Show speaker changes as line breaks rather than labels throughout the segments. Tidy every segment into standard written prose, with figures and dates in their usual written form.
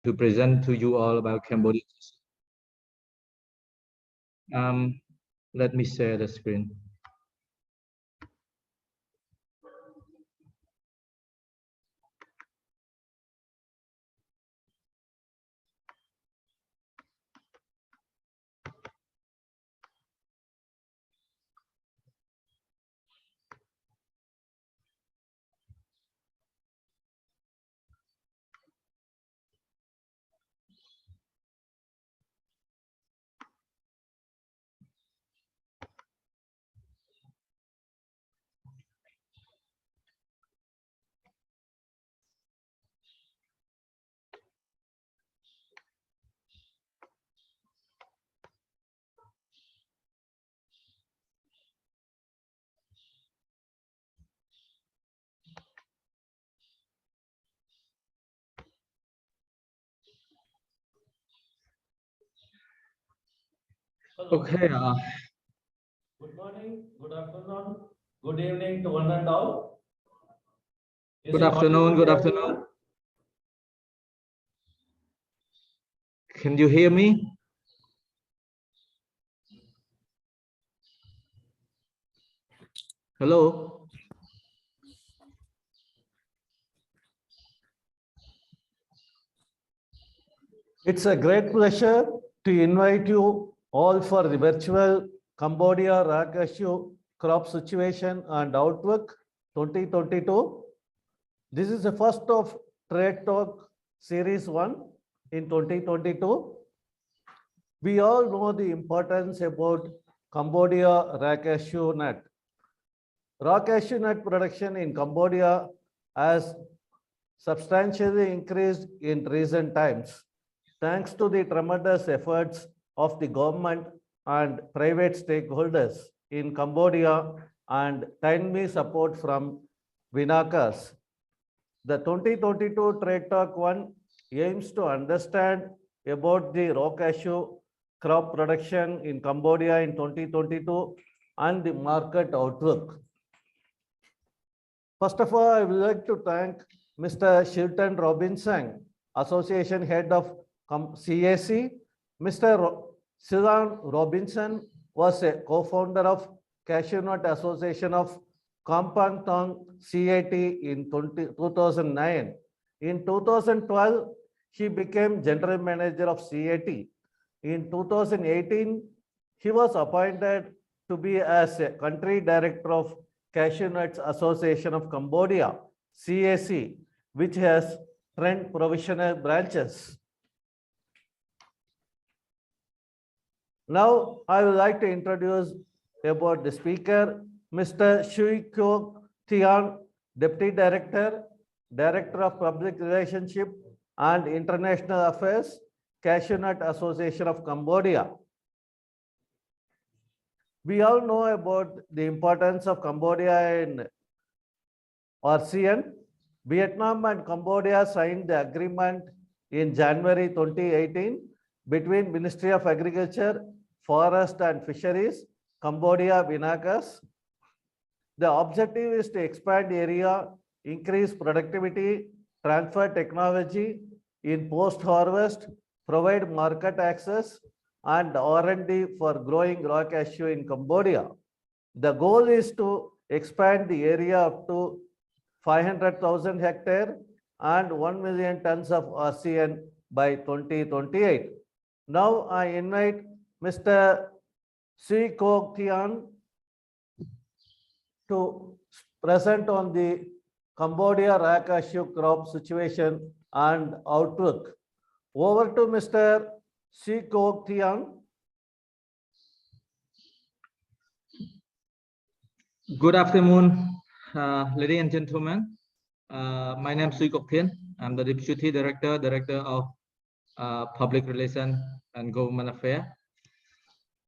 to present to you all about Cambodia. Let me share the screen. Okay.
Good morning, good afternoon, good evening to one and all.
Good afternoon. Good afternoon. Can you hear me? Hello.
It's a great pleasure to invite you all for the virtual Cambodia Cashew crop situation and outlook 2022. This is the first of Trade Talk Series 1 in 2022. We all know the importance about Cambodia cashew nut. Raw cashew nut production in Cambodia has substantially increased in recent times, thanks to the tremendous efforts of the government and private stakeholders in Cambodia and timely support from Vinakas. The 2022 Trade Talk 1 aims to understand about the raw cashew crop production in Cambodia in 2022 and the market outlook. First of all, I would like to thank Mr. Shilton Robinson, Association Head of CAC. Mr. Silan Robinson was a co-founder of Cashew Nut Association of Kampang Tong CAT in 2009. In 2012, he became General Manager of CAT. In 2018, he was appointed to be as a Country Director of Cashew Nuts Association of Cambodia, CAC, which has 10 provisional branches. Now, I would like to introduce about the speaker, Mr. Shui Kyo Thian, Deputy Director, Director of Public Relationship and International Affairs, Cashew Nut Association of Cambodia. We all know about the importance of Cambodia in ASEAN. Vietnam and Cambodia signed the agreement in January 2018 between Ministry of Agriculture, Forest and Fisheries, Cambodia, Vinakas. The objective is to expand area, increase productivity, transfer technology in post-harvest, provide market access, and R&D for growing raw cashew in Cambodia. The goal is to expand the area up to 500,000 hectares and 1 million tons of ASEAN by 2028. Now I invite Mr. Sui Kok Thian to present on the Cambodia raw cashew crop situation and outlook. Over to Mr. Sui Kok Thian.
Good afternoon, ladies and gentlemen. My name is Sui Kok Thian. I'm the Deputy Director of Public Relations and Government Affairs.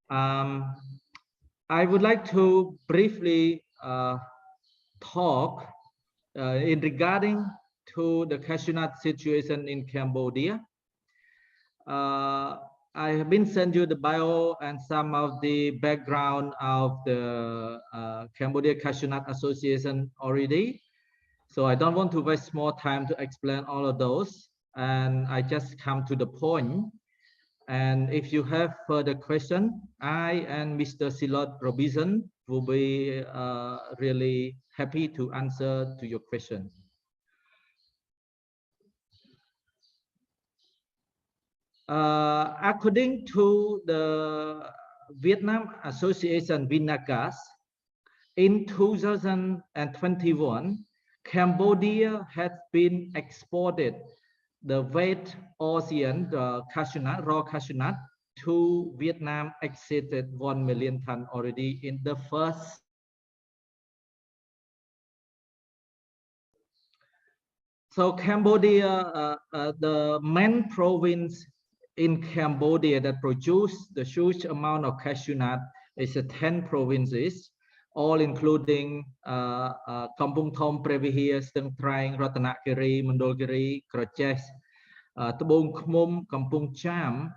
I would like to briefly talk in regarding to the cashew nut situation in Cambodia. I have been sent you the bio and some of the background of the Cambodia Cashew Nut Association already. So I don't want to waste more time to explain all of those. and I just come to the point. And if you have further question, I and Mr. Silot Robinson will be really happy to answer to your question. According to the Vietnam Association Vinagas, in 2021, Cambodia has been exported the wet ocean, the cashew nut, raw cashew nut, to Vietnam exceeded 1 million ton already in the first. So Cambodia, the main province in Cambodia that produce the huge amount of cashew nut is 10 provinces, all including Kampong Thom, Previhir, Steng Trang, Ratanakiri, Mandalkiri, Kraches, Tabong Khmum, Kampong Cham,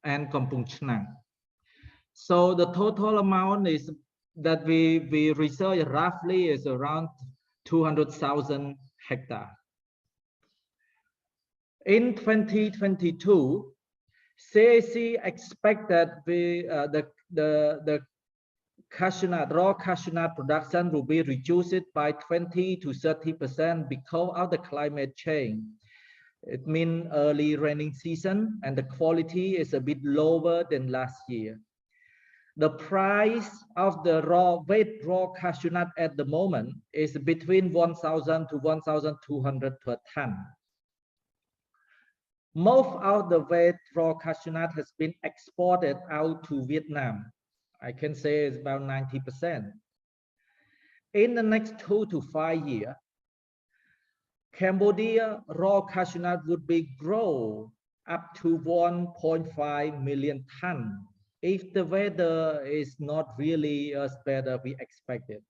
and Kampong Chnang. So the total amount is that we research roughly is around 200,000 hectares. In 2022, CAC expect that the cashew nut, raw cashew nut production will be reduced by 20 to 30% because of the climate change. It means early raining season and the quality is a bit lower than last year. The price of the wet raw cashew nut at the moment is between 1,000 to 1,200 per ton. Most of the wet raw cashew nut has been exported out to Vietnam. I can say it's about 90%. In the next 2 to 5 years, Cambodia raw cashew nut would be grow up to 1.5 million ton if the weather is not really as bad as we expected.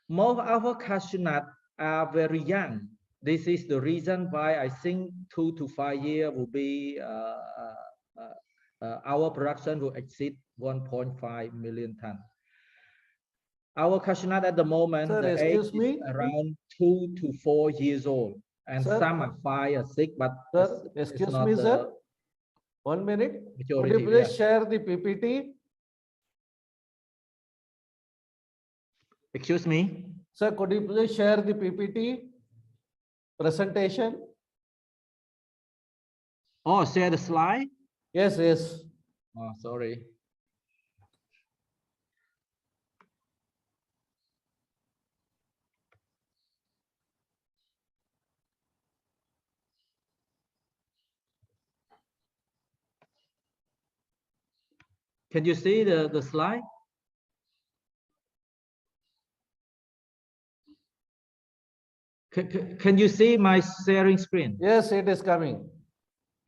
Most of our cashew nut are very young. This is the reason why I think 2 to 5 years will be our production will exceed 1.5 million ton. Our cashew nut at the moment,
Sir,
the age is around 2 to 4 years old, and sir, some are 5 or 6, but
sir, excuse me, sir. 1 minute. Majority, could you please share the PPT?
Excuse me?
Sir, could you please share the PPT presentation?
Oh, share the slide?
Yes, yes.
Oh, sorry. Can you see the slide? Can you see my sharing screen?
Yes, it is coming.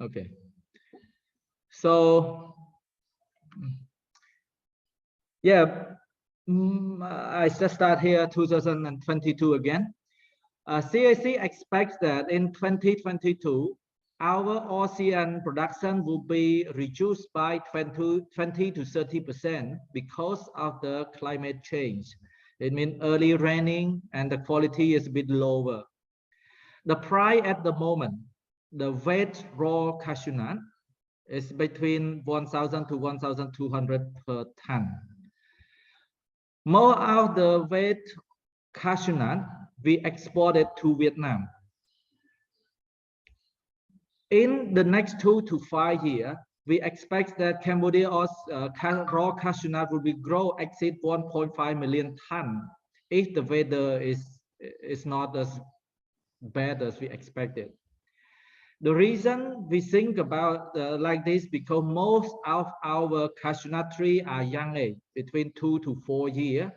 Okay. So, yeah, I just start here 2022 again. CAC expects that in 2022, our ocean production will be reduced by 20 to 30% because of the climate change. It means early raining and the quality is a bit lower. The price at the moment, the wet raw cashew nut is between 1,000 to 1,200 per ton. More of the wet cashew nut we exported to Vietnam. In the next 2 to 5 years, we expect that Cambodia raw cashew nut will be grow exceed 1.5 million ton if the weather is not as bad as we expected. The reason we think about like this because most of our cashew nut trees are young age, between 2 to 4 years,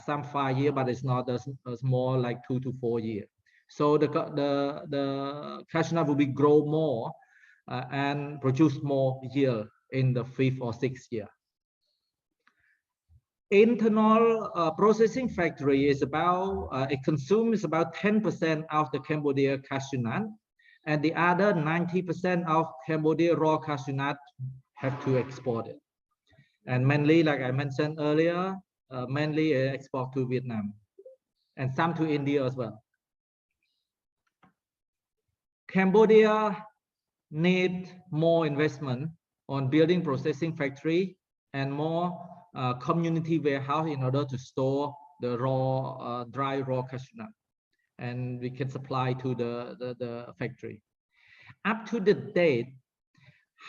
some 5 years, but it's not as more like 2 to 4 years. So the cashew nut will be grow more and produce more yield in the 5th or 6th year. Internal processing factory is about it consumes about 10% of the Cambodia cashew nut, and the other 90% of Cambodia raw cashew nut have to export it. And mainly, like I mentioned earlier, mainly export to Vietnam and some to India as well. Cambodia need more investment on building processing factory and more community warehouse in order to store the dry raw cashew nut, and we can supply to the factory. Up to the date,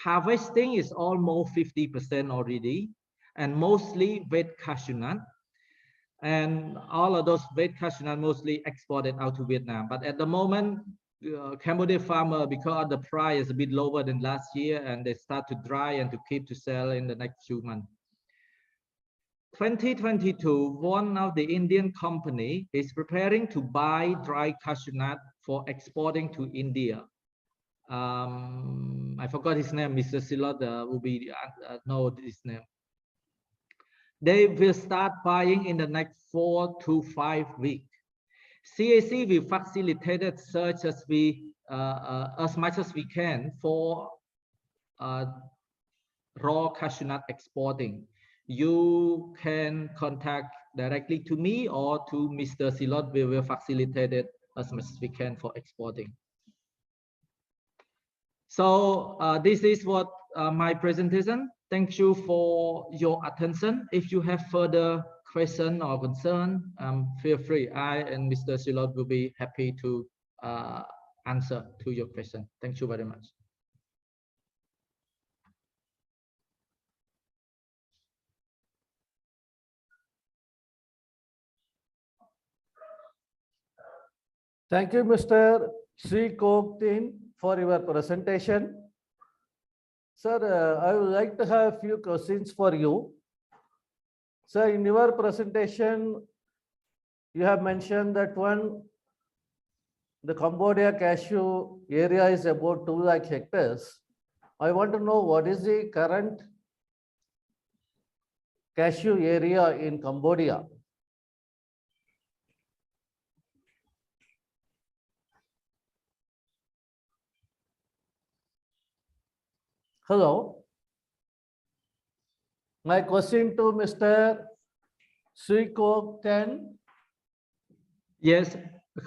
harvesting is almost 50% already, and mostly wet cashew nut. And all of those wet cashew nut mostly exported out to Vietnam. But at the moment, Cambodia farmer, because the price is a bit lower than last year, and they start to dry and to keep to sell in the next few months. 2022, one of the Indian company is preparing to buy dry cashew nut for exporting to India. I forgot his name. Mr. Silot will be know this name. They will start buying in the next 4 to 5 weeks. CAC will facilitate search as much as we can for raw cashew nut exporting. You can contact directly to me or to Mr. Silot. We will facilitate it as much as we can for exporting. So this is what my presentation. Thank you for your attention. If you have further question or concern, feel free. I and Mr. Silot will be happy to answer to your question. Thank you very much.
Thank you, Mr. Sri Kok Tin, for your presentation. Sir, I would like to have a few questions for you. Sir, in your presentation, you have mentioned that the Cambodia cashew area is about 2 lakh hectares. I want to know what is the current cashew area in Cambodia. Hello. My question to Mr. Sri Kok Tin.
Yes.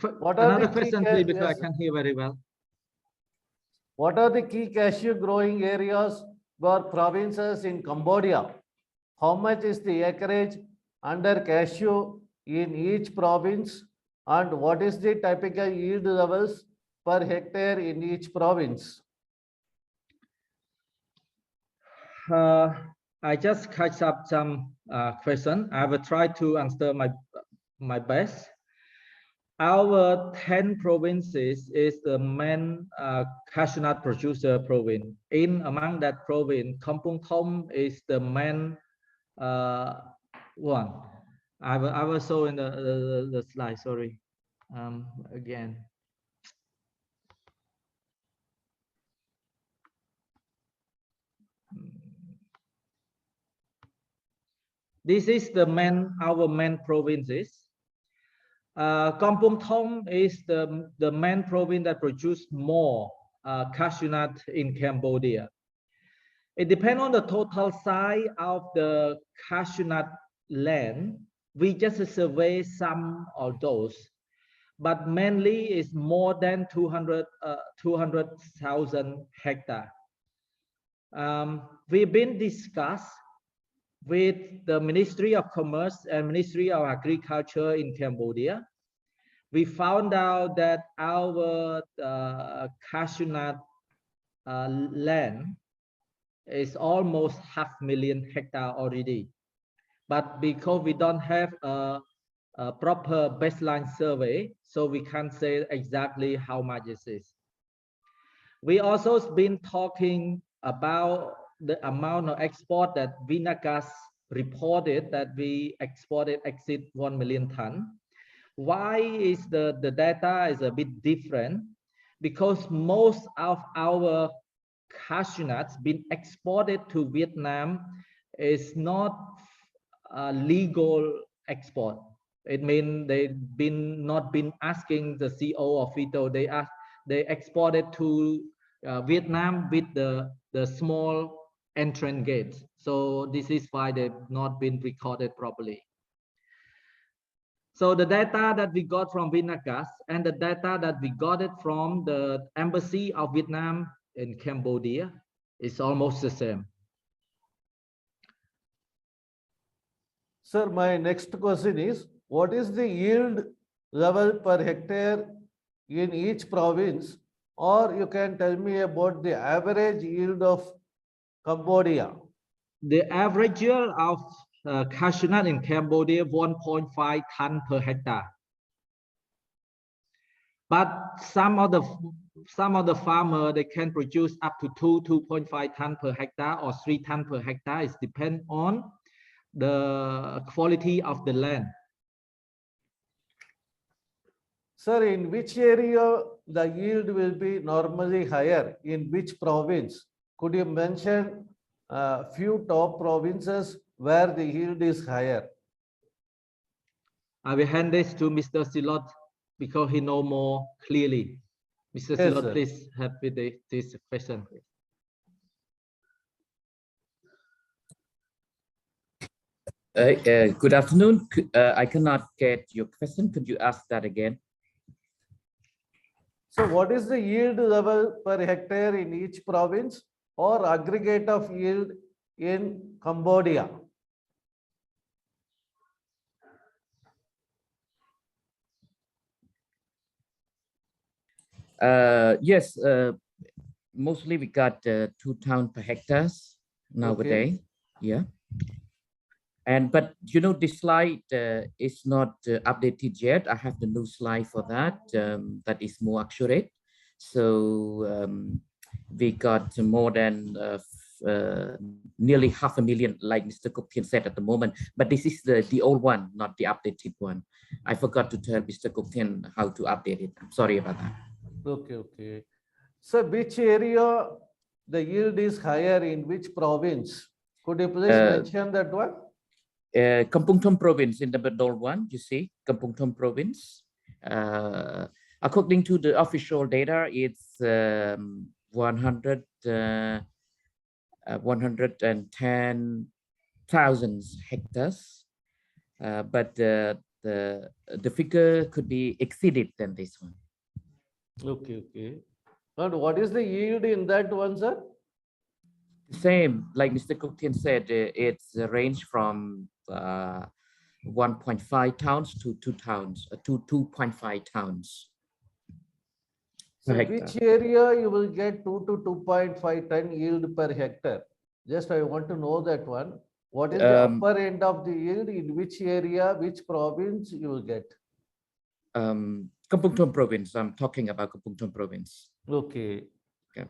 Another question, please, because
yes,
I can't hear very well.
What are the key cashew growing areas or provinces in Cambodia? How much is the acreage under cashew in each province? And what is the typical yield levels per hectare in each province?
I just catch up some question. I will try to answer my best. Our 10 provinces is the main cashew nut producer province. Among that province, Kampong Thom is the main one. I will show in the slide. Sorry, again. This is our main provinces. Kampong Thom is the main province that produces more cashew nut in Cambodia. It depends on the total size of the cashew nut land. We just survey some of those, but mainly it's more than 200,000 hectares. We've been discussed with the Ministry of Commerce and Ministry of Agriculture in Cambodia. We found out that our cashew nut land is almost 500,000 hectares already. But because we don't have a proper baseline survey, so we can't say exactly how much it is. We also been talking about the amount of export that Vinagas reported that we exported exceed 1 million tons. Why is the data is a bit different? Because most of our cashew nuts been exported to Vietnam is not a legal export. It means they've not been asking the CO of Vito. They exported to Vietnam with the small entrance gates. So this is why they've not been recorded properly. So the data that we got from Vinagas and the data that we got it from the Embassy of Vietnam in Cambodia is almost the same.
Sir, my next question is, what is the yield level per hectare in each province? Or you can tell me about the average yield of Cambodia.
The average yield of cashew nut in Cambodia 1.5 ton per hectare. But some of the farmer they can produce up to 2.5 ton per hectare or 3 ton per hectare. It depends on the quality of the land.
Sir, in which area the yield will be normally higher? In which province? Could you mention a few top provinces where the yield is higher?
I will hand this to Mr. Silot because he knows more clearly. Mr.
Yes,
Silot,
sir.
please help with this question.
Good afternoon. I cannot get your question. Could you ask that again?
So what is the yield level per hectare in each province or aggregate of yield in Cambodia?
Yes, mostly we got 2 tons per hectares nowadays.
Okay.
Yeah. But you know, this slide is not updated yet. I have the new slide for that. That is more accurate. So we got more than nearly 500,000, like Mr. Kok Thien said at the moment. But this is the old one, not the updated one. I forgot to tell Mr. Kok Thien how to update it. I'm sorry about that.
Okay, okay. So which area the yield is higher in which province? Could you please mention that one?
Kampung Thom province in the middle one, you see, Kampung Thom province. According to the official data, it's 110,000 hectares, but the figure could be exceeded than this one.
Okay, okay. And what is the yield in that one, sir?
Same, like Mr. Kok Thien said, it's a range from 1.5 tons to 2 tons, to 2.5 tons.
So
per
which
hectare.
area you will get 2 to 2.5 ton yield per hectare? Just I want to know that one. What is the upper end of the yield in which area, which province you will get?
Kampung Thom province. I'm talking about Kampung Thom province.
Okay.
Okay.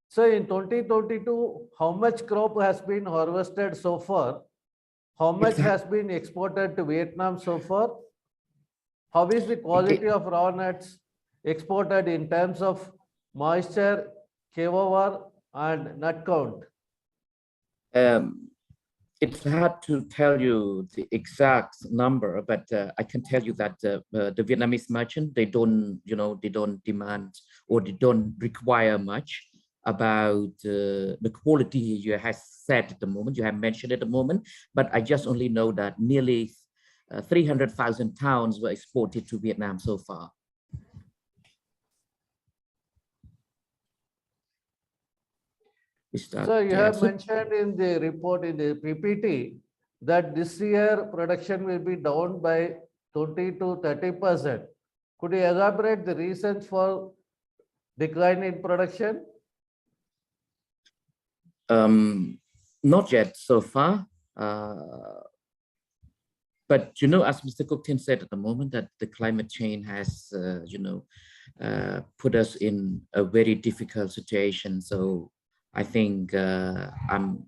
So in 2022, how much crop has been harvested so far? How much has been exported to Vietnam so far? How is the quality of raw nuts exported in terms of moisture, KOR, and nut count?
It's hard to tell you the exact number, but I can tell you that the Vietnamese merchant, they don't, you know, they don't demand or they don't require much about the quality you have said at the moment, you have mentioned at the moment, but I just only know that nearly 300,000 tons were exported to Vietnam so far.
So you have mentioned in the report in the PPT that this year production will be down by 20 to 30%. Could you elaborate the reasons for decline in production?
Not yet so far. But, you know, as Mr. Kok Thien said at the moment, that the climate change has, you know, put us in a very difficult situation. So I think I'm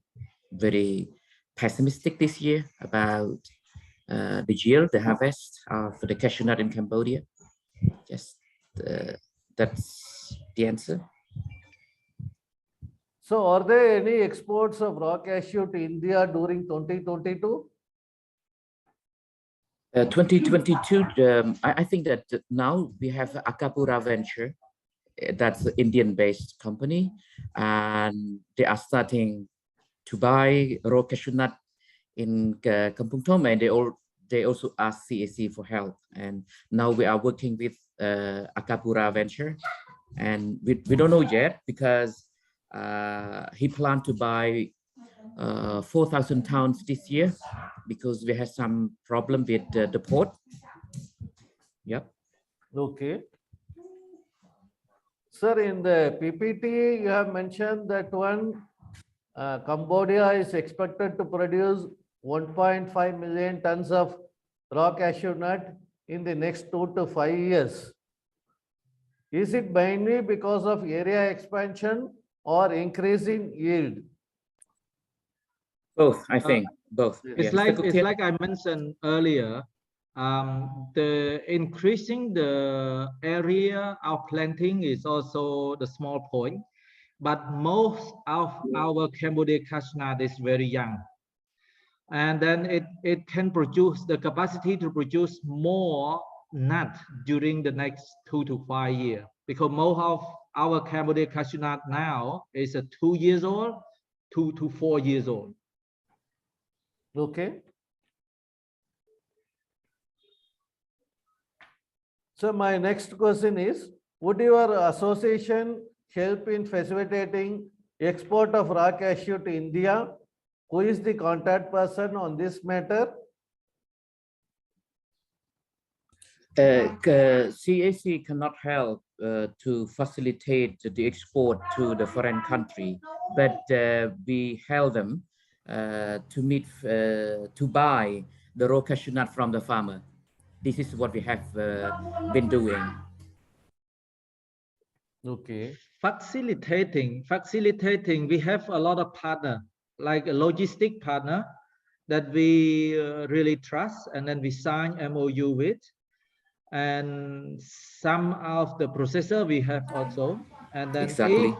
very pessimistic this year about the yield, the harvest for the cashew nut in Cambodia. Yes, that's the answer.
So are there any exports of raw cashew to India during 2022?
2022, I think that now we have Akapura Venture. That's an Indian-based company, and they are starting to buy raw cashew nut in Kampung Thom, and they also asked CAC for help. And now we are working with Akapura Venture, and we don't know yet because he planned to buy 4,000 tons this year because we had some problem with the port. Yep.
Okay. Sir, in the PPT, you have mentioned that Cambodia is expected to produce 1.5 million tons of raw cashew nut in the next 2 to 5 years. Is it mainly because of area expansion or increasing yield?
Both, I think, both.
It's like I mentioned earlier, the increasing the area of planting is also the small point, but most of our Cambodia cashew nut is very young. And then it can produce the capacity to produce more nut during the next 2 to 5 years, because most of our Cambodia cashew nut now is 2 years old, 2 to 4 years old.
Okay. So my next question is, would your association help in facilitating export of raw cashew to India? Who is the contact person on this matter?
CAC cannot help to facilitate the export to the foreign country, but we help them to buy the raw cashew nut from the farmer. This is what we have been doing.
Okay.
Facilitating, we have a lot of partner, like a logistic partner that we really trust, and then we sign MOU with. And some of the processor we have also. And then
Exactly.
if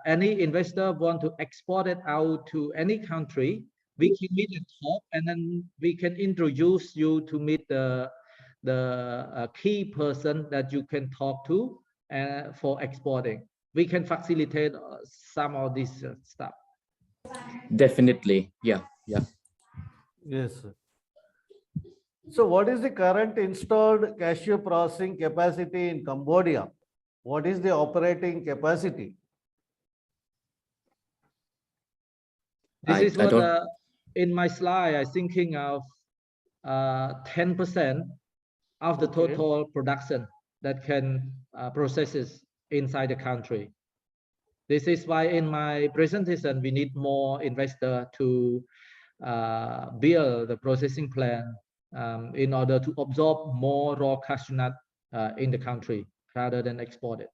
any investor want to export it out to any country, we can meet at top, and then we can introduce you to meet the key person that you can talk to for exporting. We can facilitate some of this stuff.
Definitely. Yeah.
Yes, sir. So what is the current installed cashew processing capacity in Cambodia? What is the operating capacity?
This is what in my slide I'm thinking of 10% of the total production that can processes inside the country. This is why in my presentation we need more investor to build the processing plant in order to absorb more raw cashew nut in the country rather than export it.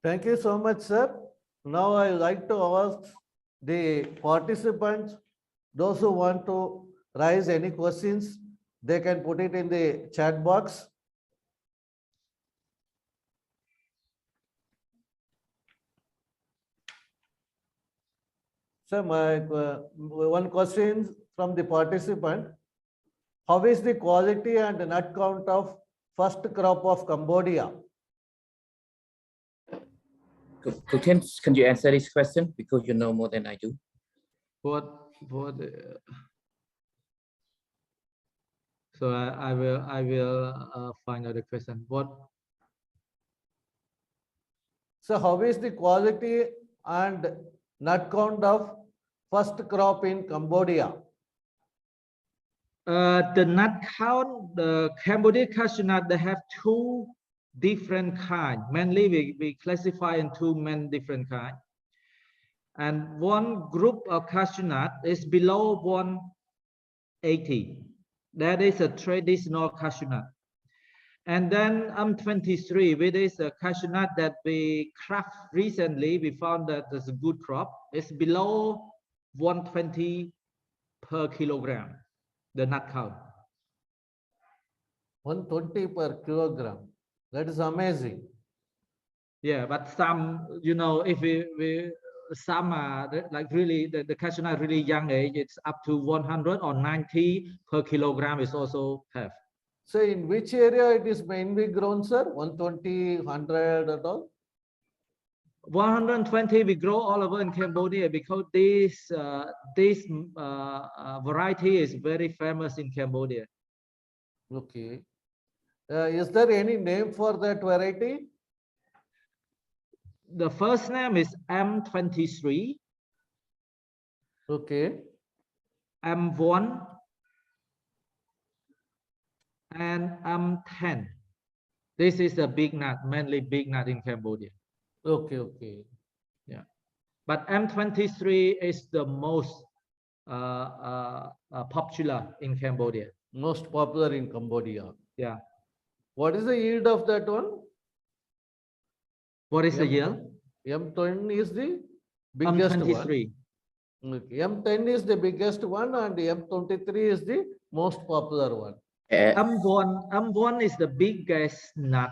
Thank you so much, sir. Now I like to ask the participants, those who want to raise any questions, they can put it in the chat box. So my one question from the participant: how is the quality and nut count of first crop of Cambodia?
Can you answer this question, because you know more than I do?
So I will find out the question.
So how is the quality and nut count of first crop in Cambodia?
The nut count, the Cambodia cashew nut, they have two different kinds. Mainly we classify in two main different kinds. And one group of cashew nut is below 180. That is a traditional cashew nut. And then M23, which is a cashew nut that we craft recently, we found that there's a good crop. It's below 120 per kilogram, the nut count.
120 per kilogram. That is amazing.
Yeah, but some, you know, if some are like really, the cashew nut really young age, it's up to 100 or 90 per kilogram is also have.
So in which area it is mainly grown, sir? 120, 100 at all?
120 we grow all over in Cambodia because this variety is very famous in Cambodia.
Okay. Is there any name for that variety?
The first name is M23,
Okay.
M1, and M10. This is a big nut, mainly big nut in Cambodia.
Okay. Okay.
Yeah, but M23 is the most popular in Cambodia.
Most popular in Cambodia.
Yeah.
What is the yield of that one?
What is the yield?
M10 is the biggest one.
M23.
Okay. M10 is the biggest one and M23 is the most popular one.
M1 is the biggest nut,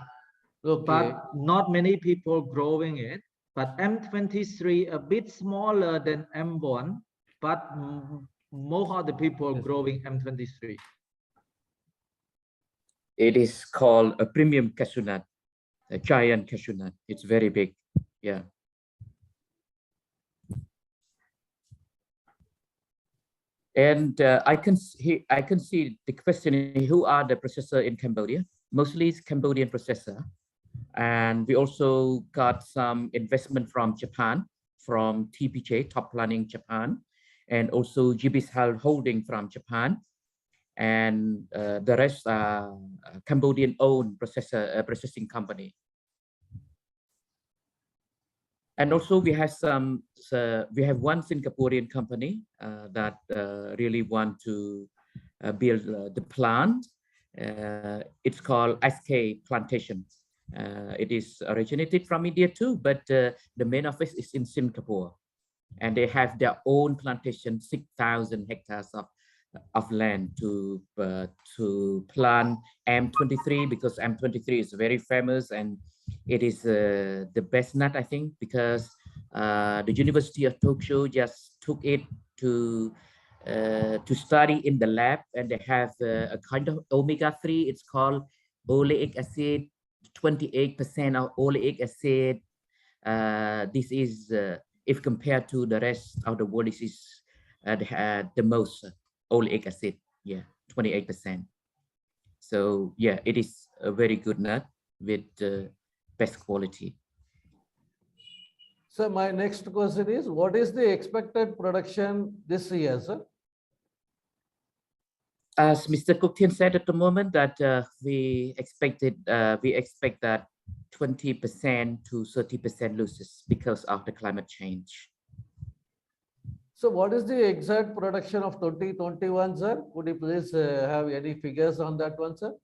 Okay.
but not many people growing it. But M23 a bit smaller than M1, but more of the people growing M23.
It is called a premium cashew nut, a giant cashew nut. It's very big. Yeah. And I can see the question is, who are the processor in Cambodia? Mostly it's Cambodian processor. And we also got some investment from Japan, from TPJ, Top Planning Japan, and also GB's Holding from Japan. And the rest are Cambodian owned processing company. And also we have one Singaporean company that really want to build the plant. It's called SK Plantation. It is originated from India too, but the main office is in Singapore. And they have their own plantation, 6,000 hectares of land to plant M23, because M23 is very famous and it is the best nut, I think, because the University of Tokyo just took it to study in the lab, and they have a kind of omega-3. It's called oleic acid, 28% of oleic acid. This is, if compared to the rest of the world, this is the most oleic acid. Yeah, 28%. So yeah, it is a very good nut with best quality.
So my next question is, what is the expected production this year, sir?
As Mr. Kuktian said at the moment, that we expect that 20% to 30% losses because of the climate change.
So what is the exact production of 2021, sir? Could you please have any figures on that one, sir?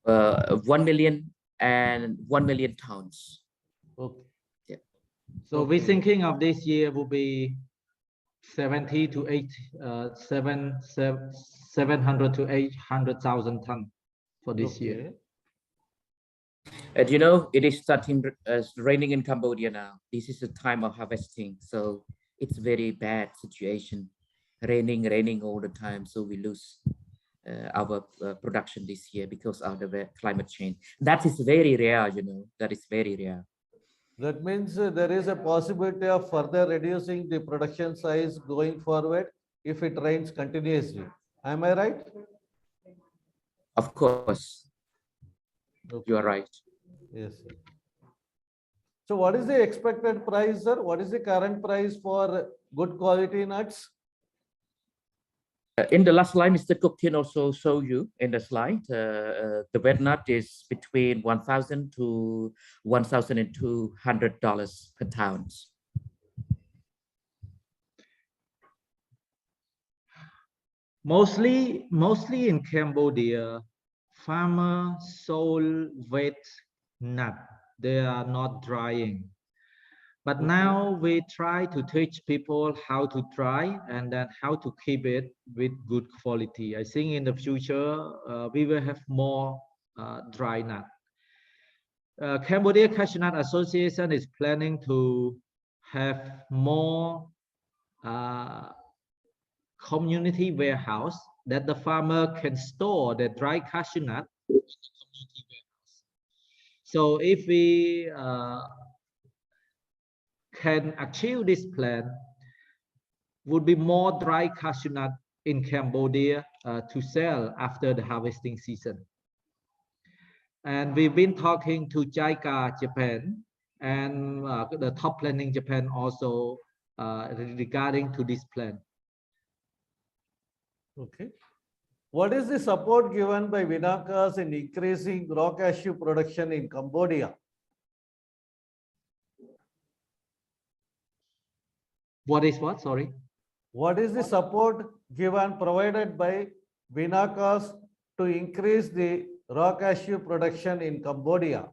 1 million and 1 million tons.
Okay.
Yeah.
So
Okay.
we're thinking of this year will be 700 to 800,000 tons for this year.
And you know, it is starting raining in Cambodia now. This is the time of harvesting, so it's very bad situation. Raining all the time, so we lose our production this year because of the climate change. That is very rare, you know. That is very rare.
That means there is a possibility of further reducing the production size going forward if it rains continuously. Am I right?
Of course, you are right.
Yes, sir. So what is the expected price, sir? What is the current price for good quality nuts?
In the last slide, Mr. Kuktian also showed you in the slide, the wet nut is between $1,000 to $1,200 per pound.
Mostly in Cambodia, farmer sold wet nut. They are not drying. But now we try to teach people how to dry and then how to keep it with good quality. I think in the future, we will have more dry nut. Cambodia Cashew Nut Association is planning to have more community warehouse that the farmer can store the dry cashew nut in the community warehouse. So if we can achieve this plan, would be more dry cashew nut in Cambodia to sell after the harvesting season. And we've been talking to JICA Japan and the top planning Japan also regarding to this plan.
Okay. What is the support given by Vinakas in increasing raw cashew production in Cambodia?
What is what? Sorry.
What is the support provided by Vinakas to increase the raw cashew production in Cambodia?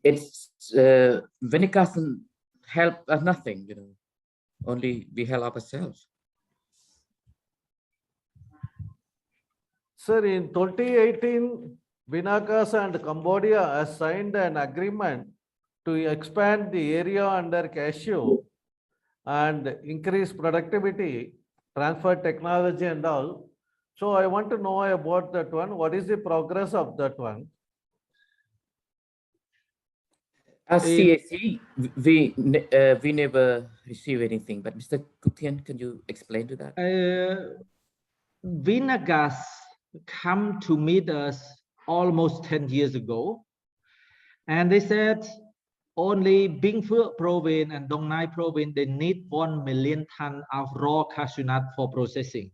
It's Vinica doesn't help us nothing, only we help ourselves.
Sir, in 2018, Vinakas and Cambodia has signed an agreement to expand the area under cashew and increase productivity, transfer technology and all. So I want to know about that one. What is the progress of that one?
As CAC, we never receive anything. But Mr. Kuthian, can you explain to that?
Vinagas come to meet us almost 10 years ago, and they said only Binh Phuoc province and Dong Nai province, they need 1 million tons of raw cashew nut for processing.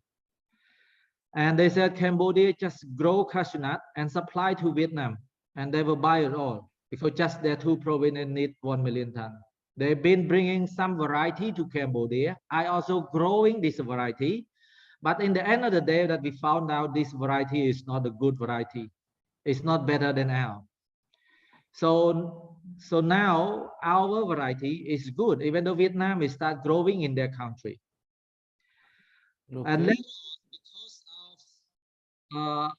And they said Cambodia just grow cashew nut and supply to Vietnam, and they will buy it all because just their two provinces need 1 million tons. They've been bringing some variety to Cambodia. I also growing this variety, but in the end of the day that we found out this variety is not a good variety. It's not better than ours. So now our variety is good, even though Vietnam is start growing in their country.
Okay.
And then because of,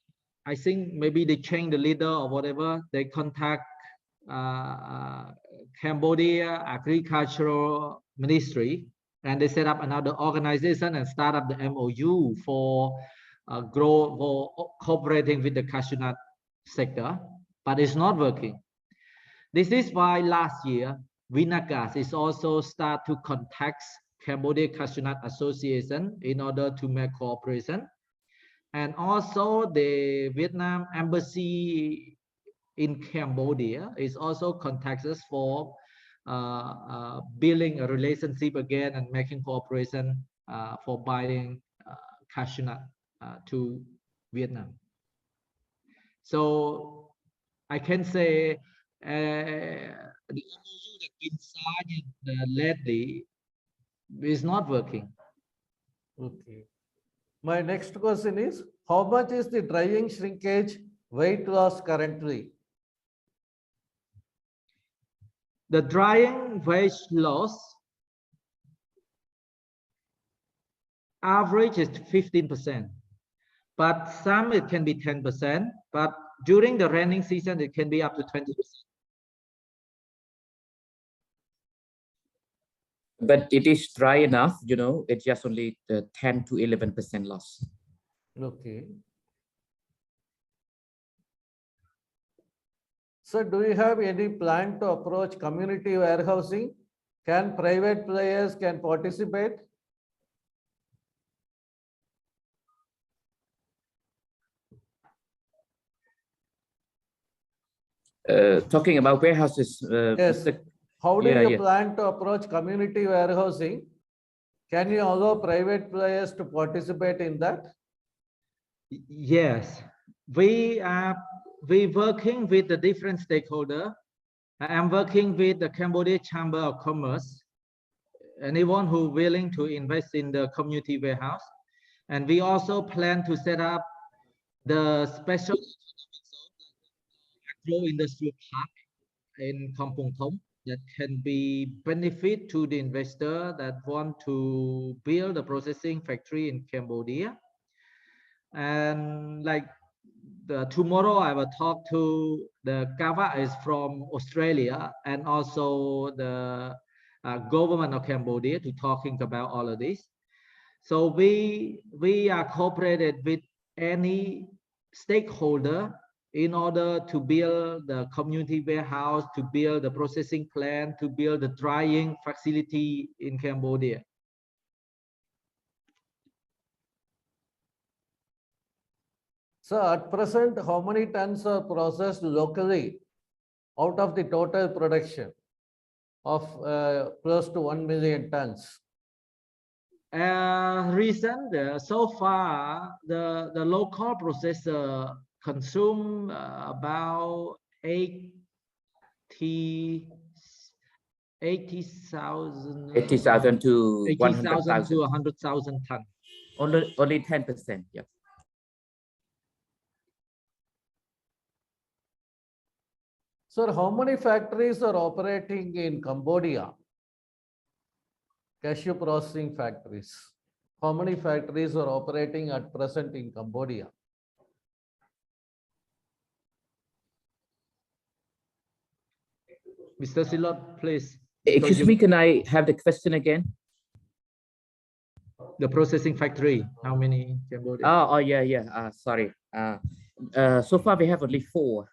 I think maybe they change the leader or whatever, they contact Cambodia Agricultural Ministry, and they set up another organization and start up the MOU for cooperating with the cashew nut sector, but it's not working. This is why last year Vinagas is also start to contact Cambodia Cashew Nut Association in order to make cooperation, and also the Vietnam Embassy in Cambodia is also contacts us for building a relationship again and making cooperation for buying cashew nut to Vietnam. So I can say the MOU that been signed lately is not working.
Okay. My next question is, how much is the drying shrinkage weight loss currently?
The drying weight loss average is 15%, but some it can be 10%, but during the rainy season it can be up to 20%.
But it is dry enough, it's just only 10 to 11% loss.
Okay. So do you have any plan to approach community warehousing? Can private players participate?
Talking about warehouses,
yes.
Mr.
How do you plan to approach community warehousing? Can you allow private players to participate in that?
Yes, we working with the different stakeholders. I'm working with the Cambodia Chamber of Commerce, anyone who willing to invest in the community warehouse. And we also plan to set up the special agro-industrial park in Kampong Thom that can be benefit to the investor that want to build a processing factory in Cambodia. And like tomorrow I will talk to the Kava is from Australia and also the government of Cambodia to talking about all of this. So we are cooperated with any stakeholder in order to build the community warehouse, to build the processing plant, to build the drying facility in Cambodia.
So at present, how many tons are processed locally out of the total production of close to 1 million tons?
So far, the local processor consume about 80,000
80,000 to
80,000 to
100,000.
100,000 tons.
Only 10%. Yeah.
Sir, how many factories are operating in Cambodia? Cashew processing factories. How many factories are operating at present in Cambodia?
Mr. Silot, please.
Excuse me, can I have the question again?
The processing factory, how many in Cambodia?
Oh yeah. Sorry. So far we have only 4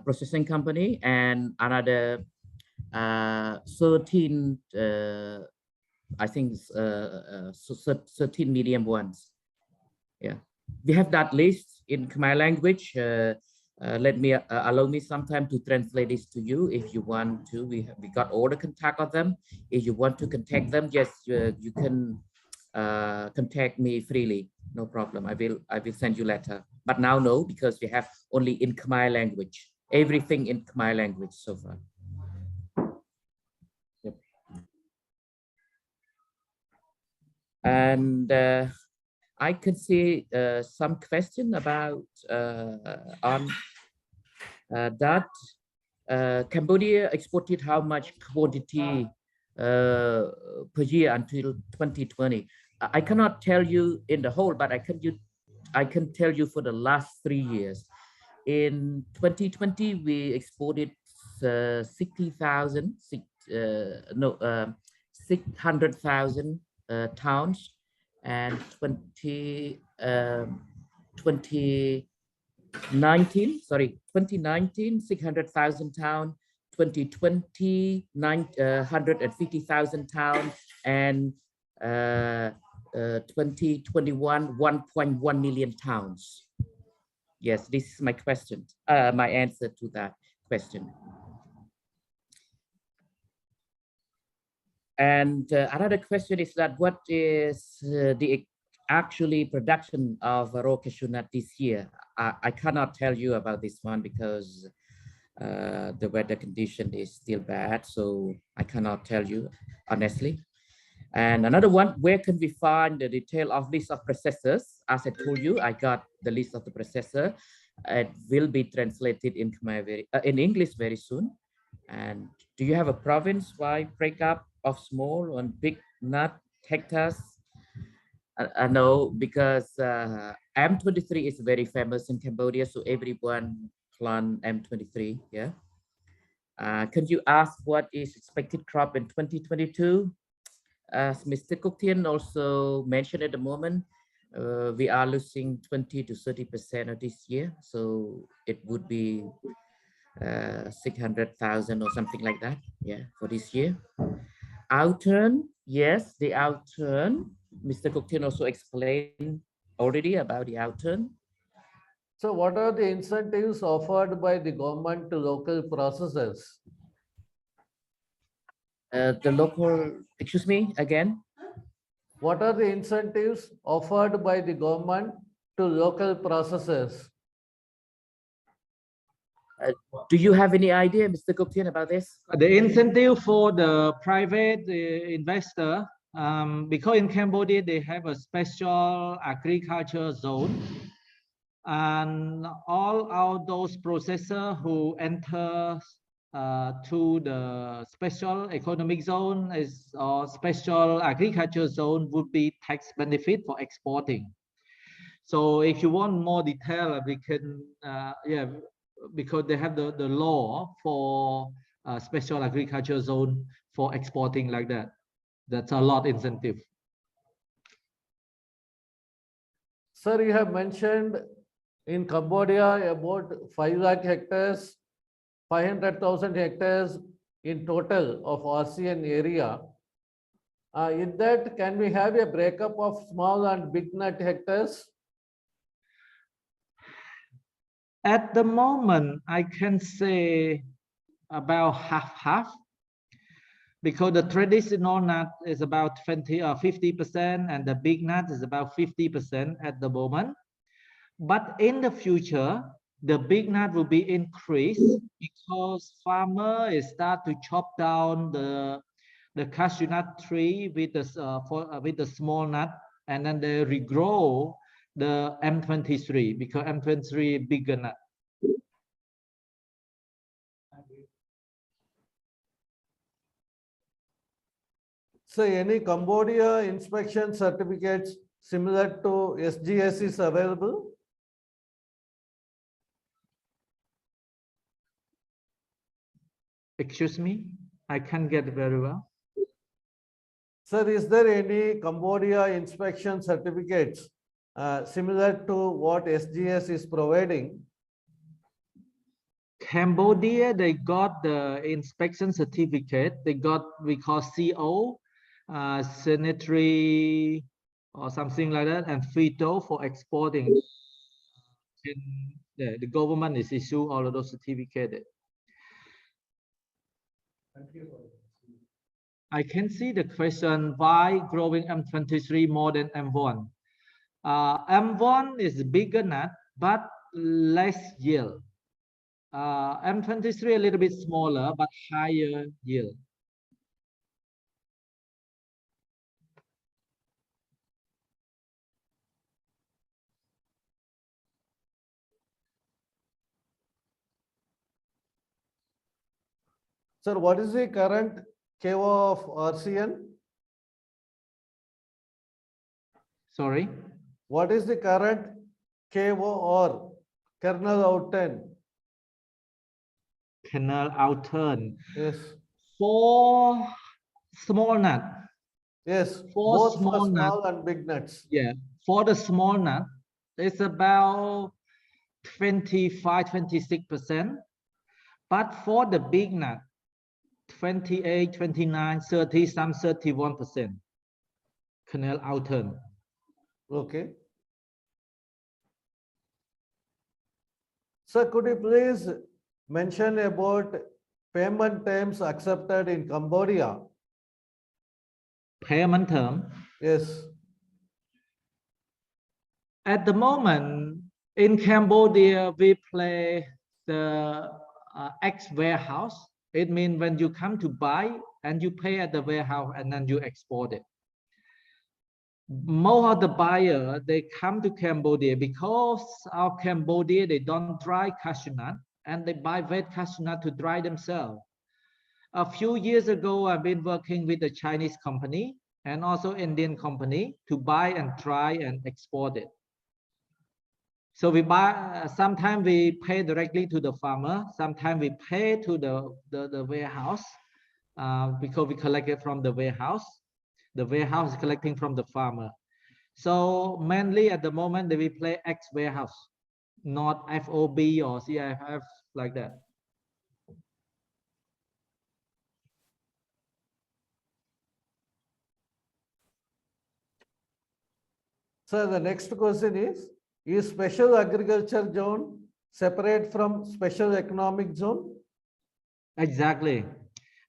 processing company and another 13 I think 13 medium ones. Yeah, we have that list in Khmer language. Let me allow me some time to translate this to you if you want to. We got all the contact of them. If you want to contact them, yes, you can contact me freely. No problem. I will send you letter. But now no, because we have only in Khmer language. Everything in Khmer language so far. Yep. And I can see some question about on that. Cambodia exported how much quantity per year until 2020? I cannot tell you in the whole, but I can tell you for the last 3 years. In 2020, we exported 600,000 tons, and 2019, 600,000 tons, 2020, 950,000 tons, and 2021, 1.1 million tons. Yes, this is my question, my answer to that question. And another question is that what is the actually production of raw cashew nut this year? I cannot tell you about this one because the weather condition is still bad, so I cannot tell you honestly. And another one, where can we find the detail of list of processors? As I told you, I got the list of the processor. It will be translated in Khmer in English very soon. And do you have a province-wide breakup of small and big nut hectares? I know, because M23 is very famous in Cambodia, so everyone plant M23. Yeah. Can you ask what is expected crop in 2022? As Mr. Kok Thien also mentioned at the moment, we are losing 20 to 30% of this year, so it would be 600,000 or something like that. Yeah, for this year. Outturn, yes, the outturn. Mr. Kok Thien also explained already about the outturn.
So what are the incentives offered by the government to local processors?
The local, excuse me, again?
What are the incentives offered by the government to local processors?
Do you have any idea, Mr. Kok Thien, about this?
The incentive for the private investor, because in Cambodia they have a special agriculture zone, and all those processors who enter to the special economic zone or special agriculture zone would be tax benefit for exporting. So if you want more detail, we can, yeah, because they have the law for special agriculture zone for exporting like that. That's a lot incentive.
Sir, you have mentioned In Cambodia, about 5 lakh hectares, 500,000 hectares in total of RCN area. In that, can we have a breakup of small and big nut hectares?
At the moment, I can say about half, because the traditional nut is about 20 or 50%, and the big nut is about 50% at the moment. But in the future, the big nut will be increased because farmer is start to chop down the cashew nut tree with the small nut, and then they regrow the M23 because M23 bigger nut.
So any Cambodia inspection certificates similar to SGS is available?
Excuse me, I can't get it very well.
Sir, is there any Cambodia inspection certificates similar to what SGS is providing?
Cambodia, they got the inspection certificate. They got, we call CO, sanitary or something like that, and phyto for exporting. And the government is issue all of those certificates. I can see the question, why growing M23 more than M1? M1 is bigger nut, but less yield. M23 a little bit smaller, but higher yield.
Sir, what is the current KO of RCN?
Sorry?
What is the current KO or kernel outturn?
Kernel outturn.
Yes.
For small nut.
Yes,
For
both for
small nut.
small and big nuts.
Yeah, for the small nut, it's about 25, 26%. But for the big nut, 28, 29, 30, some 31%. Kernel outturn.
Okay. Sir, could you please mention about payment terms accepted in Cambodia?
Payment term.
Yes.
At the moment, in Cambodia, we play the X warehouse. It means when you come to buy and you pay at the warehouse and then you export it. Most of the buyer, they come to Cambodia because our Cambodia, they don't dry cashew nut and they buy wet cashew nut to dry themselves. A few years ago, I've been working with a Chinese company and also Indian company to buy and dry and export it. So we buy, sometimes we pay directly to the farmer, sometimes we pay to the warehouse because we collect it from the warehouse. The warehouse is collecting from the farmer. So mainly at the moment, we play X warehouse, not FOB or CIF like that.
Sir, the next question is special agriculture zone separate from special economic zone?
Exactly.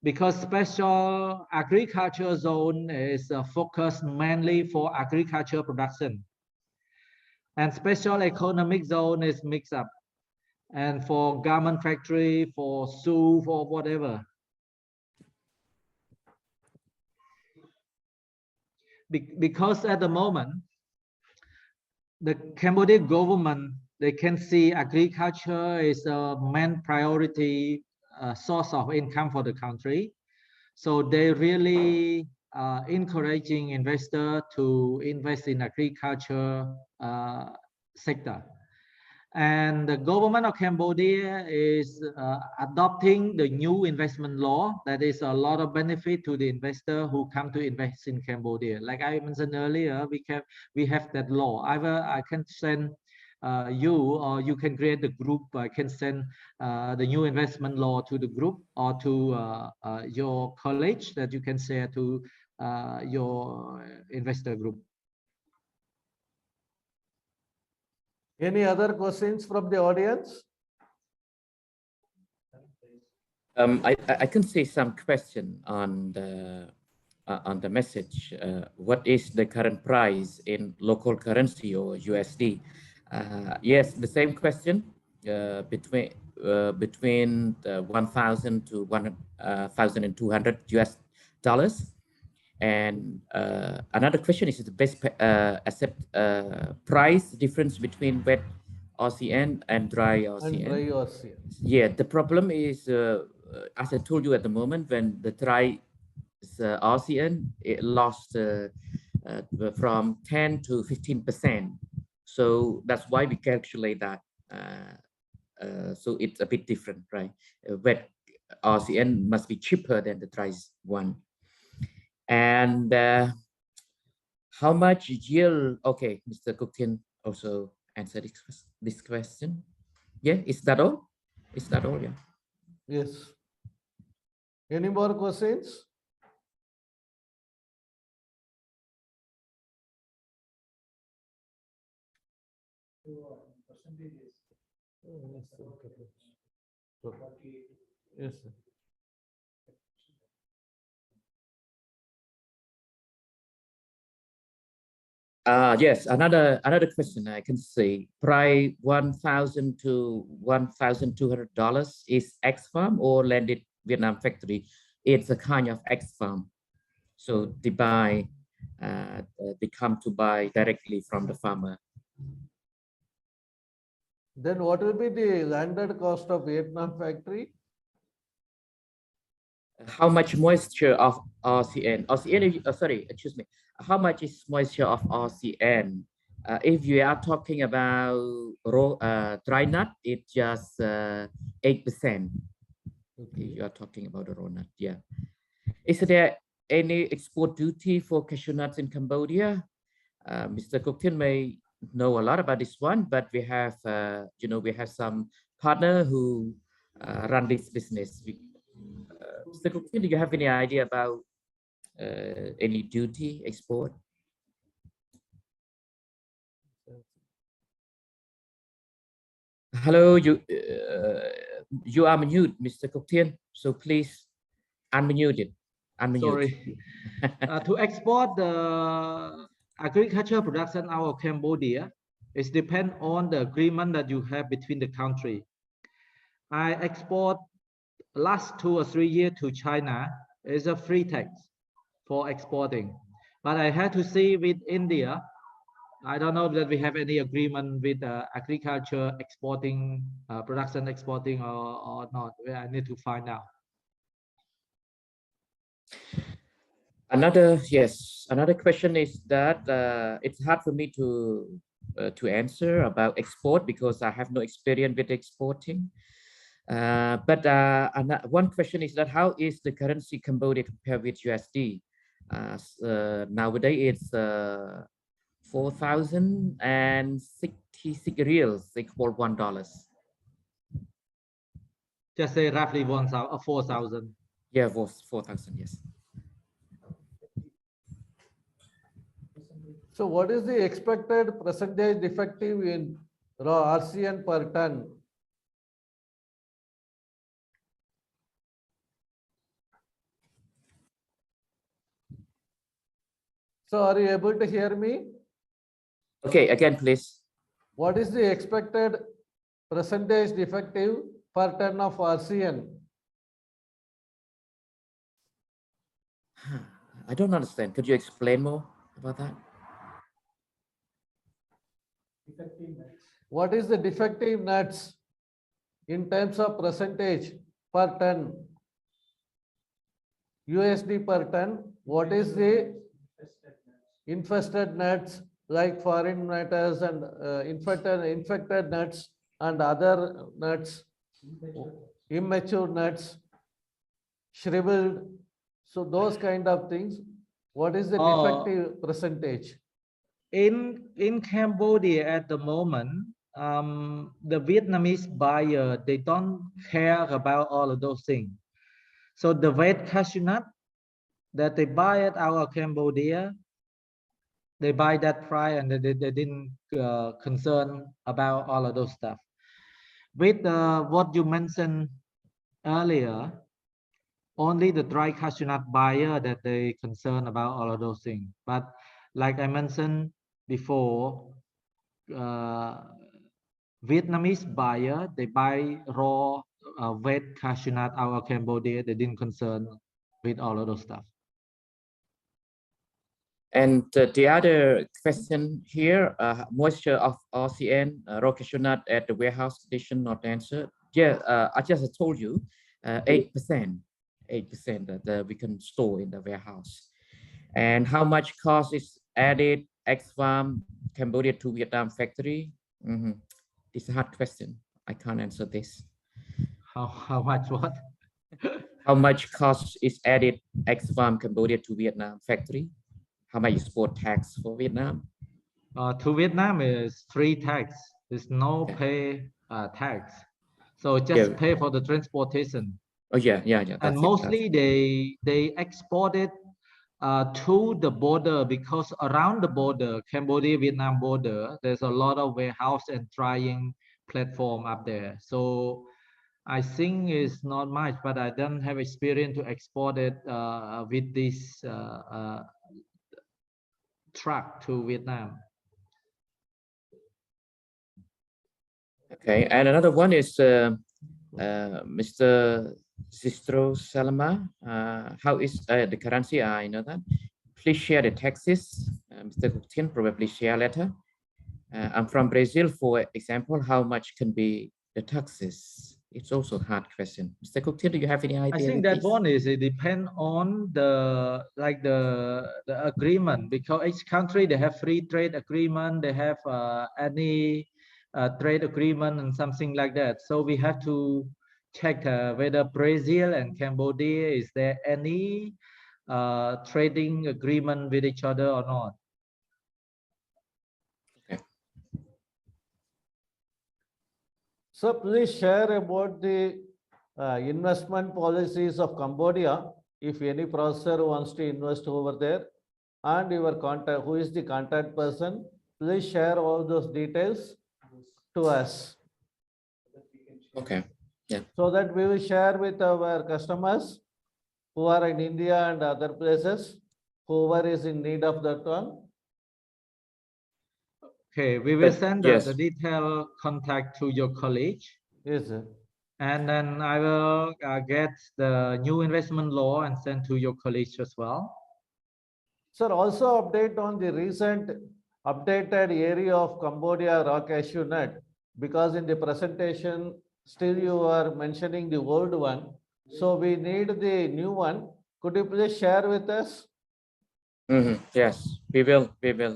Because special agriculture zone is focused mainly for agriculture production. And special economic zone is mixed up. And for garment factory, for shoe, for whatever. Because at the moment, the Cambodian government, they can see agriculture is a main priority source of income for the country. So they really encouraging investor to invest in agriculture sector. And the government of Cambodia is adopting the new investment law. That is a lot of benefit to the investor who come to invest in Cambodia. Like I mentioned earlier, we have that law. Either I can send you, or you can create the group. I can send the new investment law to the group or to your college that you can share to your investor group.
Any other questions from the audience?
I can say some question on the message. What is the current price in local currency or USD? Yes, the same question between 1,000 to 1,200 US dollars. And another question is the best price difference between wet RCN and dry RCN.
And dry RCN.
Yeah, the problem is, as I told you at the moment, when the dry RCN, it lost from 10 to 15%. So that's why we calculate that. So it's a bit different, right? Wet RCN must be cheaper than the dry one. And how much yield? Okay, Mr. Cooktin also answered this question. Yeah, is that all? Is that all? Yeah.
Yes. Any more questions? Yes, sir.
Yes, another question I can say. Price $1,000 to $1,200 is X farm or landed Vietnam factory. It's a kind of X farm. So they come to buy directly from the farmer.
Then what will be the landed cost of Vietnam factory?
How much moisture of RCN? Sorry, excuse me. How much is moisture of RCN? If you are talking about raw dry nut, it's just 8%. Okay. You are talking about the raw nut, yeah. Is there any export duty for cashew nuts in Cambodia? Mr. Cooktin may know a lot about this one, but we have, we have some partner who run this business. Mr. Cooktin, do you have any idea about any duty export? Hello, you are mute, Mr. Cooktin, so please unmute it. Unmute.
Sorry. To export the agriculture production out of Cambodia, it depends on the agreement that you have between the country. I export last 2 or 3 years to China is a free tax for exporting. But I had to see with India, I don't know that we have any agreement with agriculture exporting, production exporting or not. I need to find out.
Another question is that it's hard for me to answer about export because I have no experience with exporting. But one question is that how is the currency Cambodia compared with USD? Nowadays it's 4,066 reals equal $1.
Just say roughly 1,000 or 4,000.
Yeah, 4,000. Yes.
So what is the expected percentage defective in raw RCN per ton? So are you able to hear me?
Okay, again, please.
What is the expected percentage defective per ton of RCN?
I don't understand. Could you explain more about that?
What is the defective nuts in terms of percentage per ton? USD per ton. What is the infested nuts like foreign matters and infected nuts and other nuts, immature nuts, shriveled? So those kind of things. What is the defective percentage?
In Cambodia at the moment, the Vietnamese buyer, they don't care about all of those things. So the wet cashew nut that they buy it out of Cambodia, they buy that price and they didn't concern about all of those stuff. With what you mentioned earlier, only the dry cashew nut buyer that they concern about all of those things. But like I mentioned before, Vietnamese buyer, they buy raw wet cashew nut out of Cambodia. They didn't concern with all of those stuff.
And the other question here, moisture of RCN, raw cashew nut at the warehouse condition not answered. Yeah, I just told you, 8% that we can store in the warehouse. And how much cost is added ex-farm Cambodia to Vietnam factory? It's a hard question. I can't answer this.
How much what?
How much cost is added ex-farm Cambodia to Vietnam factory? How much export tax for Vietnam?
To Vietnam is free tax. There's no pay tax. So just pay for the transportation.
Oh yeah.
And mostly they export it to the border, because around the border, Cambodia-Vietnam border, there's a lot of warehouse and drying platform up there. So I think it's not much, but I don't have experience to export it with this truck to Vietnam.
Okay, and another one is Mr. Sistro Salama. How is the currency? I know that. Please share the taxes. Mr. Guptian probably share later. I'm from Brazil, for example. How much can be the taxes? It's also a hard question. Mr. Guptian, do you have any idea?
I think that one is, it depends on the agreement, because each country they have free trade agreement, they have any trade agreement and something like that. So we have to check whether Brazil and Cambodia, is there any trading agreement with each other or not.
Okay.
So please share about the investment policies of Cambodia. If any processor wants to invest over there, and your contact, who is the contact person, please share all those details to us.
Okay. Yeah.
So that we will share with our customers who are in India and other places, whoever is in need of that one.
Okay, we will send
yes.
the detailed contact to your colleague.
Yes, sir.
And then I will get the new investment law and send to your colleagues as well.
Sir, also update on the recent updated area of Cambodia raw cashew nut, because in the presentation still you are mentioning the old one. So we need the new one. Could you please share with us?
Yes, we will.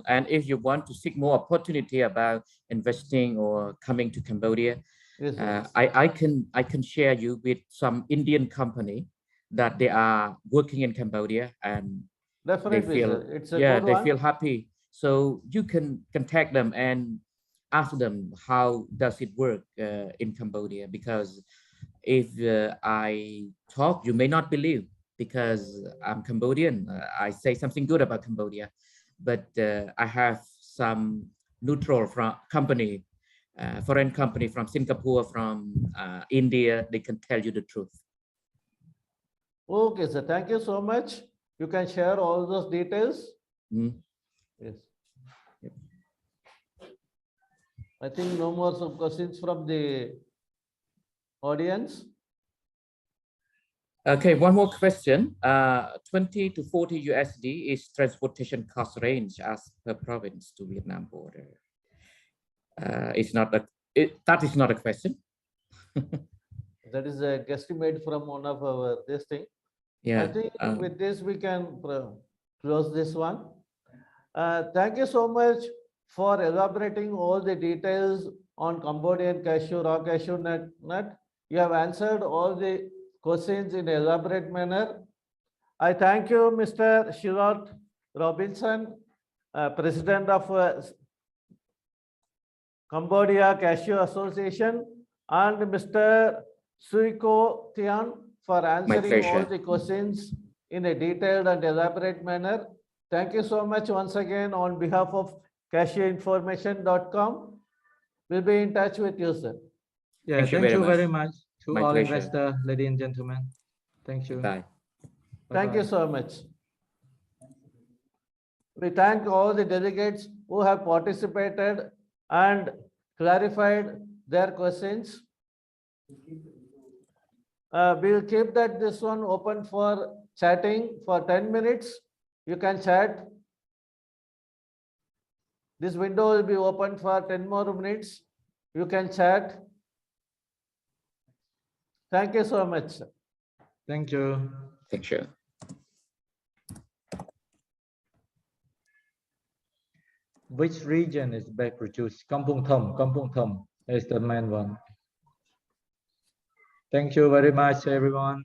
And if you want to seek more opportunity about investing or coming to Cambodia,
yes,
I can share you with some Indian company that they are working in Cambodia, and
definitely,
they feel,
sir. It's a good
they
one.
feel happy. So you can contact them and ask them how does it work in Cambodia, because if I talk, you may not believe, because I'm Cambodian. I say something good about Cambodia, but I have some neutral from company, foreign company from Singapore, from India. They can tell you the truth.
Okay, sir. Thank you so much. You can share all those details. Yes.
Yep.
I think no more some questions from the audience.
Okay, one more question. 20 to 40 USD is transportation cost range as per province to Vietnam border. It's not a, that is not a question.
That is a guesstimate from one of our this thing.
Yeah.
I think with this we can close this one. Thank you so much for elaborating all the details on Cambodian cashew, raw cashew nut. You have answered all the questions in an elaborate manner. I thank you, Mr. Shirot Robinson, President of Cambodia Cashew Association, and Mr. Suiko Tian for answering all
pleasure.
the questions in a detailed and elaborate manner. Thank you so much once again on behalf of cashewinformation.com. We'll be in touch with you, sir.
Yeah, thank you very much to
My
all
pleasure.
investors, ladies and gentlemen. Thank you.
Bye.
Thank you so much. We thank all the delegates who have participated and clarified their questions. We'll keep this one open for chatting for 10 minutes. You can chat. This window will be open for 10 more minutes. You can chat. Thank you so much.
Thank you.
Thank you.
Which region is best produced? Kampong Thom is the main one. Thank you very much, everyone.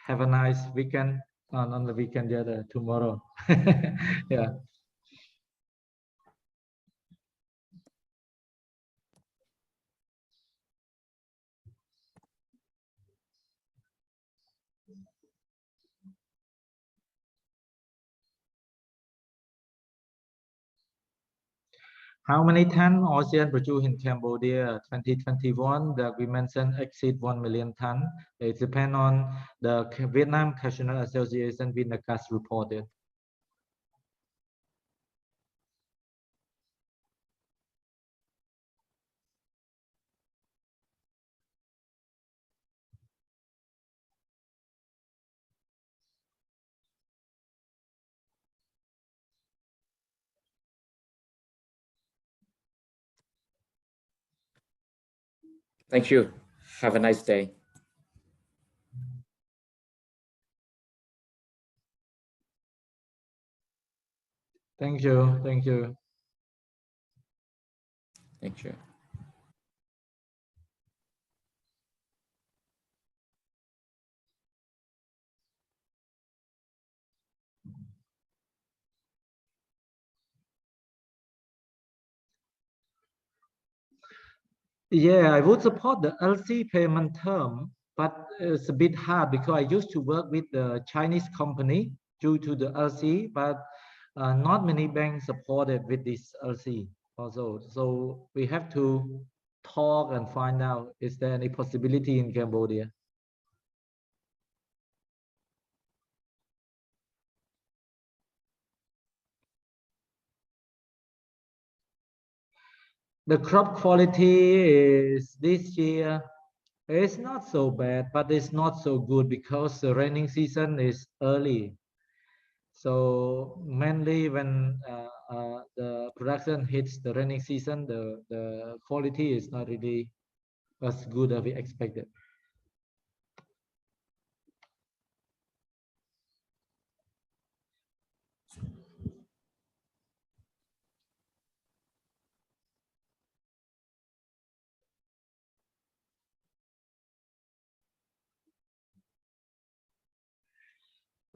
Have a nice weekend. Not the weekend, tomorrow. Yeah. How many ton ocean produced in Cambodia 2021 that we mentioned exceed 1 million ton? It depends on the Vietnam Cashew Nut Association Vinacas reported.
Thank you. Have a nice day.
Thank you. Thank you.
Thank you.
Yeah, I would support the LC payment term, but it's a bit hard because I used to work with the Chinese company due to the LC, but not many banks supported with this LC also. So we have to talk and find out, is there any possibility in Cambodia? The crop quality is this year, it's not so bad, but it's not so good because the raining season is early. So mainly when the production hits the raining season, the quality is not really as good as we expected.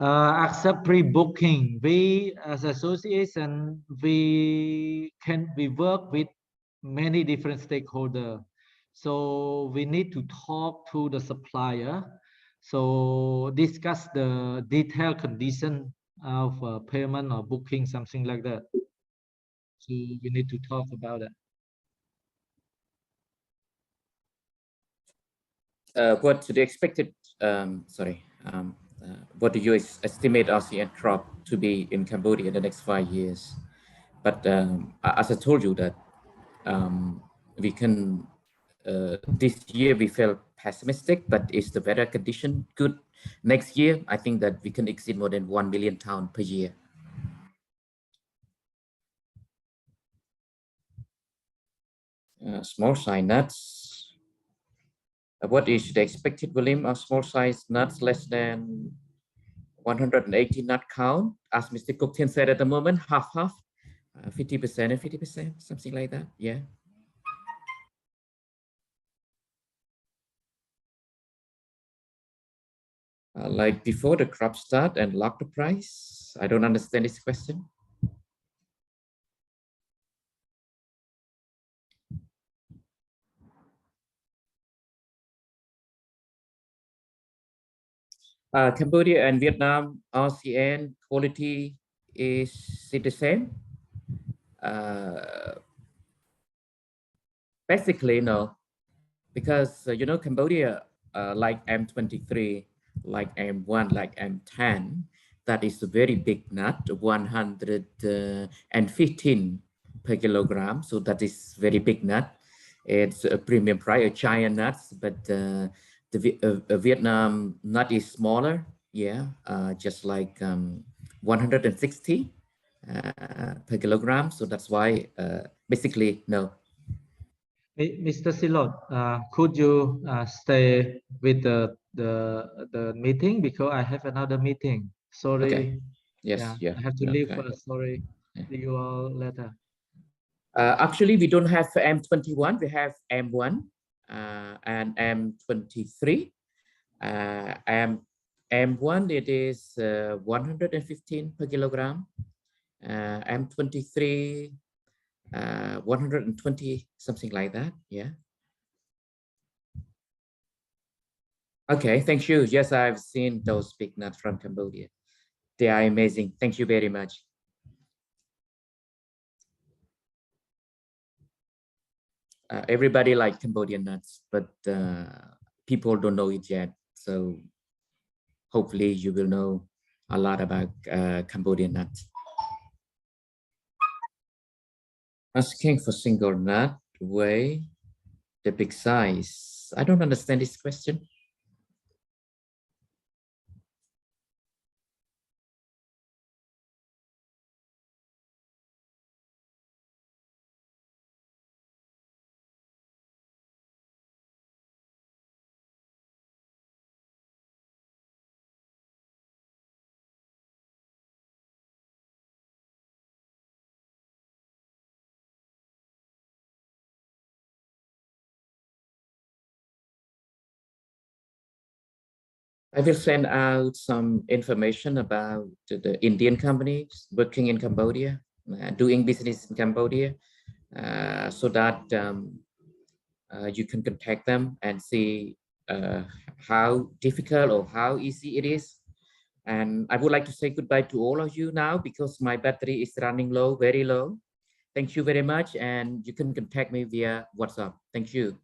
Accept pre-booking. We as association, we work with many different stakeholders. So we need to talk to the supplier. So discuss the detailed condition of payment or booking, something like that. So we need to talk about it.
What the expected, what do you estimate ASEAN crop to be in Cambodia in the next 5 years? But as I told you that we can, this year we felt pessimistic, but is the weather condition good? Next year, I think that we can exceed more than 1 million ton per year. Small size nuts. What is the expected volume of small size nuts less than 180 nut count? As Mr. Guptian said at the moment, half, 50% and 50%, something like that. Yeah. Like before the crop start and lock the price? I don't understand this question. Cambodia and Vietnam, ASEAN quality is it the same? Basically, no, because Cambodia, like M23, like M1, like M10, that is a very big nut, 115 per kilogram. So that is very big nut. It's a premium price, a giant nuts, but the Vietnam nut is smaller. Yeah, just like 160 per kilogram. So that's why basically no.
Mr. Silot, could you stay with the meeting because I have another meeting. Sorry.
Okay. Yes.
Yeah,
Yeah.
I have to leave
Okay.
first. Sorry.
Yeah.
See you all later.
Actually, we don't have M21. We have M1 and M23. M1 it is 115 per kilogram. M23 120, something like that. Yeah. Okay, thank you. Yes, I've seen those big nuts from Cambodia. They are amazing. Thank you very much. Everybody like Cambodian nuts, but people don't know it yet. So hopefully you will know a lot about Cambodian nuts. Asking for single nut, weigh, the big size. I don't understand this question. I will send out some information about the Indian companies working in Cambodia, doing business in Cambodia, so that you can contact them and see how difficult or how easy it is. And I would like to say goodbye to all of you now because my battery is running low, very low. Thank you very much. And you can contact me via WhatsApp. Thank you.